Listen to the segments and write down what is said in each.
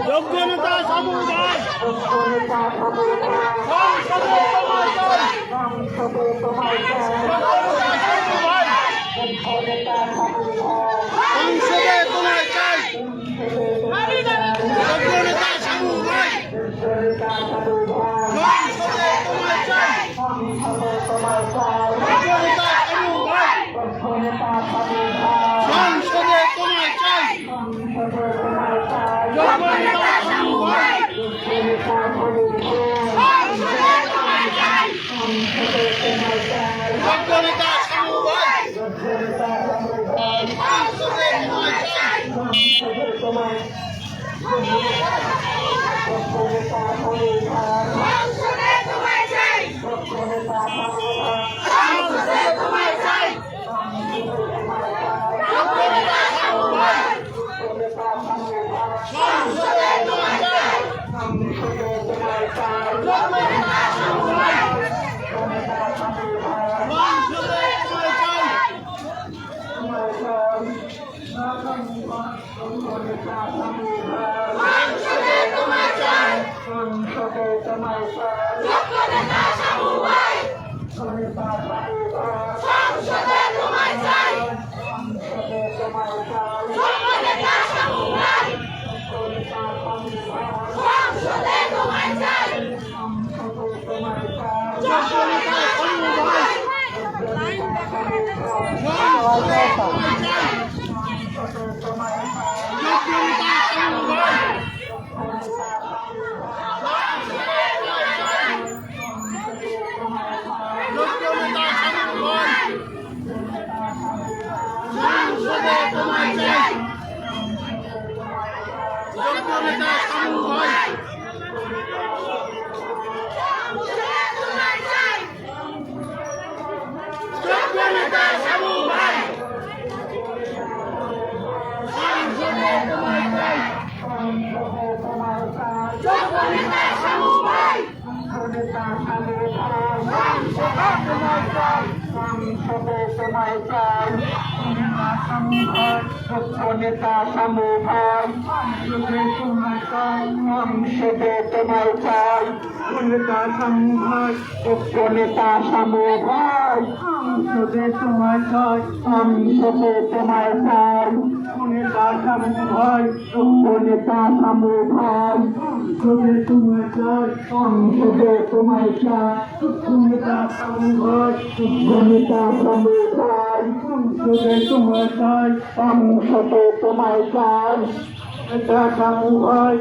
যোগ্য নেতা সমুদায় সংসদে তোমায় চাই, যোগ্য নেতা সমুদায় সংসদে তোমায় চাই, যোগ্য নেতা সমুদায় সংসদে তোমায় চাই, যোগ্য নেতা সমুদায় যোগ্য নেতা সমুদায় সংসদে তোমায় চাই, নেতা সমুদায় সংসদে তোমায় চাই, নেতা সমুদায় নেতা সমুদায় সংসদে তোমায় চাই, সংসদে তোমায় চাই, নেতা সমুদায় নেতা সমুদায় সংসদে তোমায় চাই, সংসদে তোমায় চাই, নেতা সমুদায় নেতা সমুদায় সংসদে তোমায় চাই, সংসদে তোমায় চাই, নেতা সমুদায়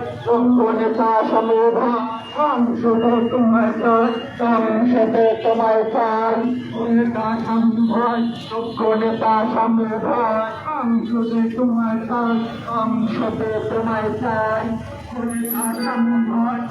নেতা সমুদায় সংসদে তোমায় চাই, সংসদে তোমায় চাই, নেতা সমুদায় নেতা সমুদায় সংসদে তোমায় চাই, সংসদে তোমায় চাই, নেতা সমুদায়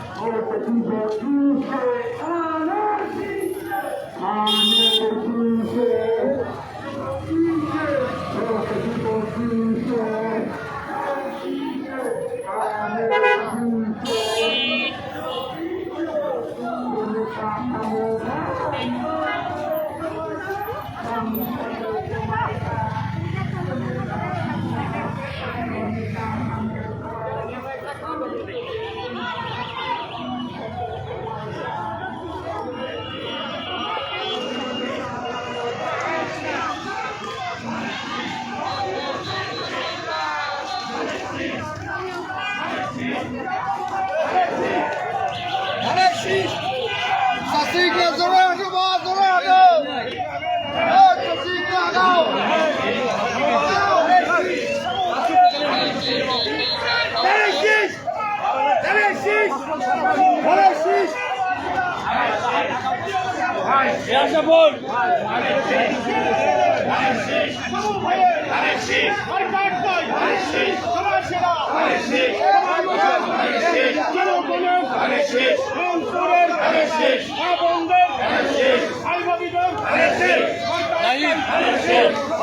বল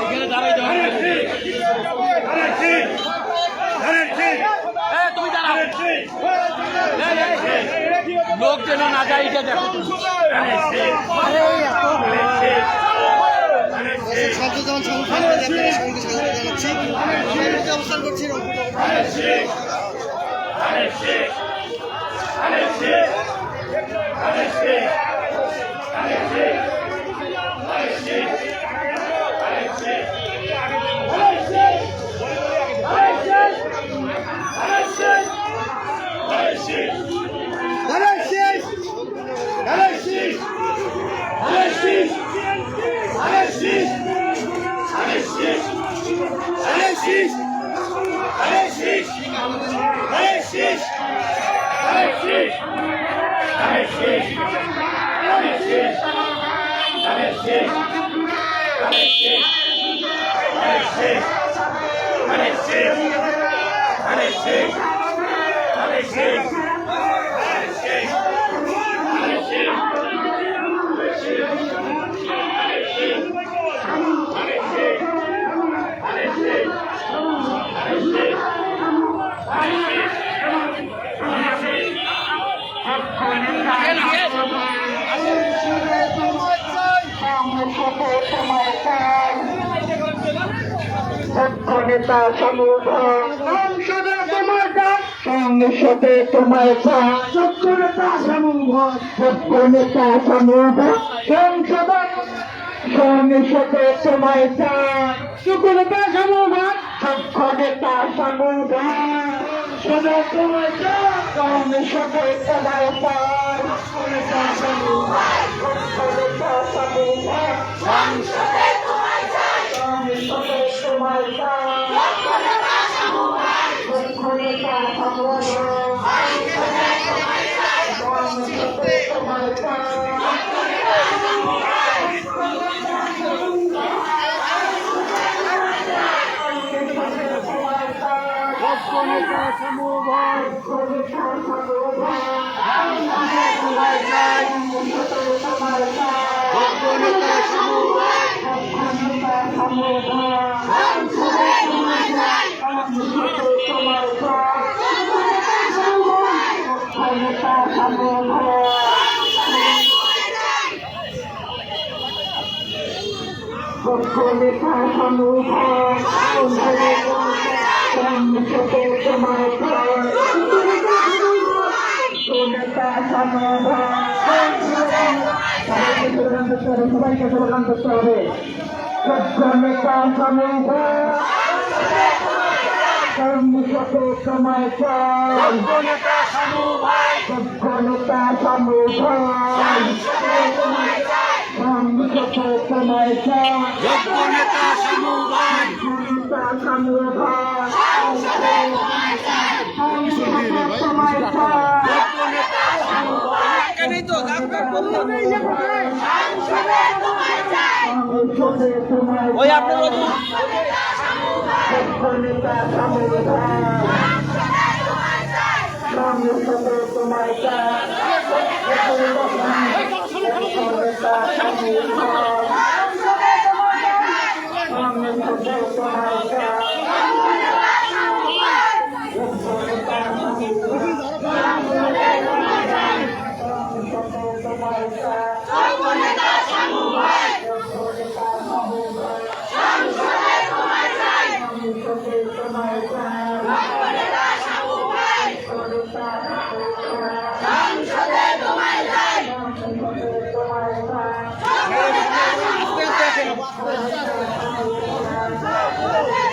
এখানে দাঁড়াই যাও তুমি দাঁড়াও লোক যেন না যায় এটা দেখো অবস্থান করছি নেতা সমূহ সংসদে তোমার সংসদে তোমার যোগ্য নেতা সমূহ যোগ্য নেতা সমূহ সংসদে সংসদে তোমার যোগ্য নেতা সমূহ যোগ্য নেতা সমূহ সদে তোমার সংসদে তোমার যোগ্য নেতা সমূহ যোগ্য নেতা সমূহ সংসদে সবাইকে সমাধান করতে হবে নেতা সমূহ সময় নেতা সমূহ সময় নেতা ওই আপনার আস্তে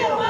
আস্তে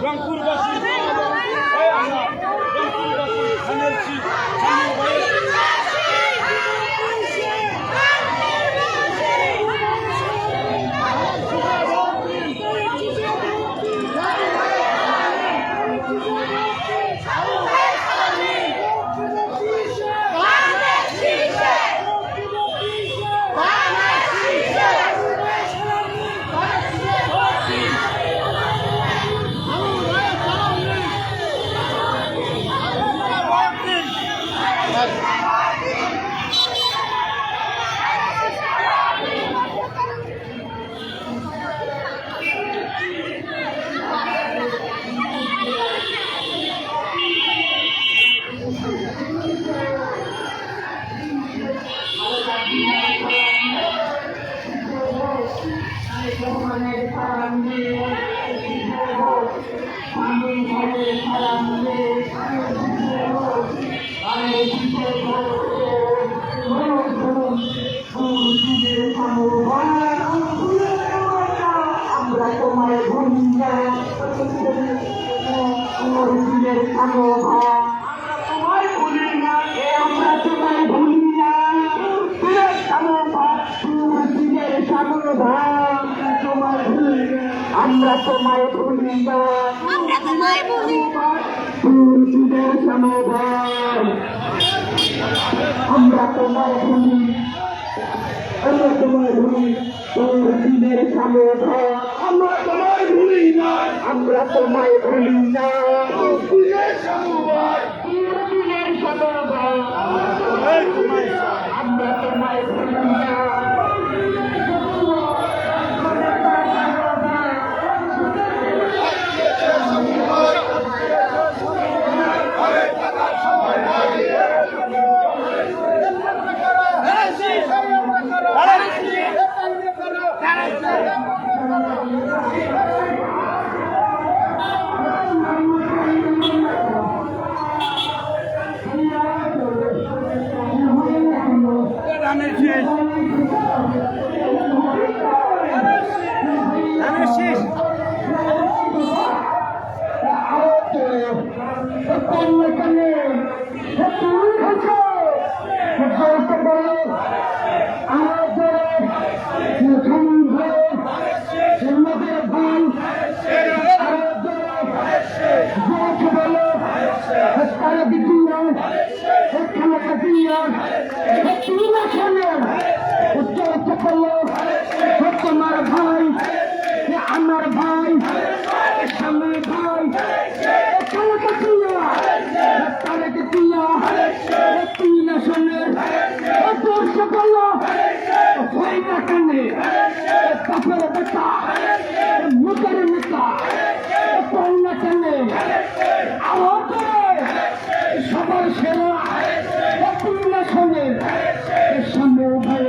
রংপুরবাসী রংপুরবাসী ধানের আমরা তোমায় ভুলি না, আমরা তোমায় ভুলি না, আমরা তোমায় ভুলি না, আমরা তোমায় ভুলি না, সমাধান আমরা তোমায় ভুলি, আমরা তোমায় ভুলি, তোর দিনের সমাধান আমরা তোমায় ভুলি না, আমরা তোমায় ভুলি না, দিনের সমাধান দিনের সমাধান আমরা তোমায় ভুলি না। তোমার ভাই আমার ভাই সামনে ভাই সবার সেরা সামনে ভাই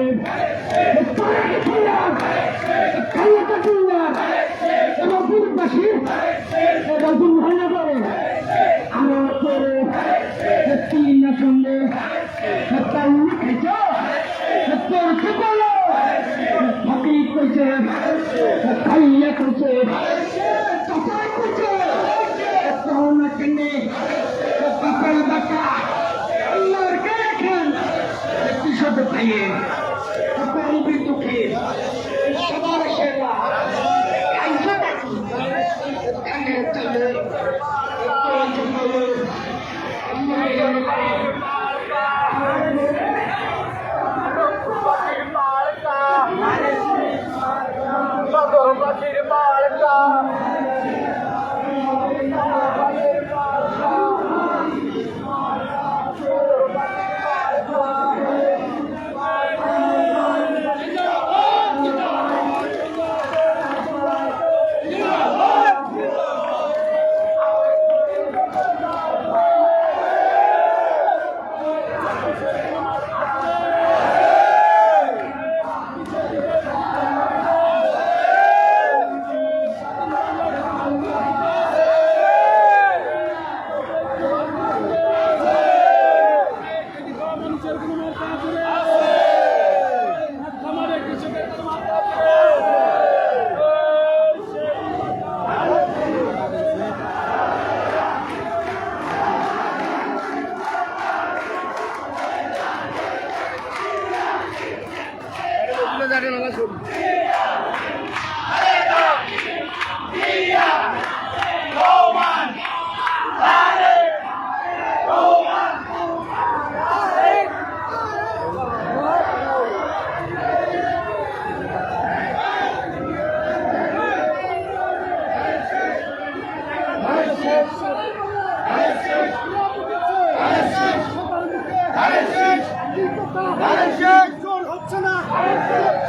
হচ্ছে না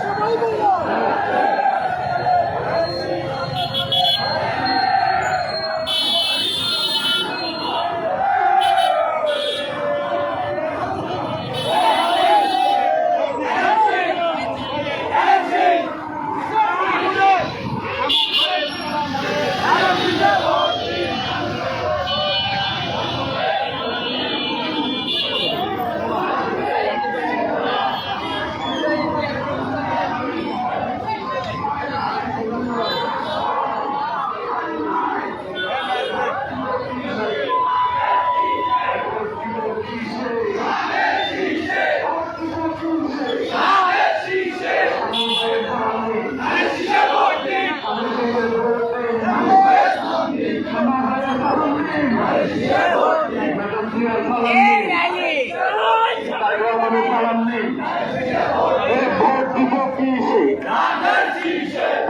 সবাই বললো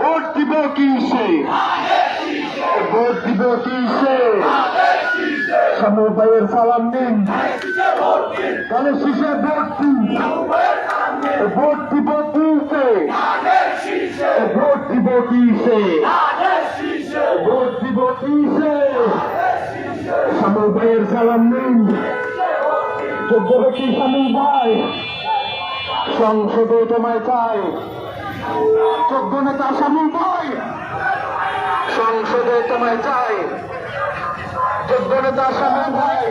ভোট দিব কিসে ভোট দিব কিসে শামীম ভাইয়ের সালাম নিন তাহলে শীষে ভোট দিন ভোট দিব কিসে ভোট দিব কিসে ভোট দিব কিসে শামীম ভাইয়ের সালাম নিন যোগ্য ব্যক্তি শামীম ভাই সংসদে তোমায় চাই যোগ্য নেতা শামীম ভাই সংসদে তোমায় চাই যোগ্য নেতা শামীম ভাই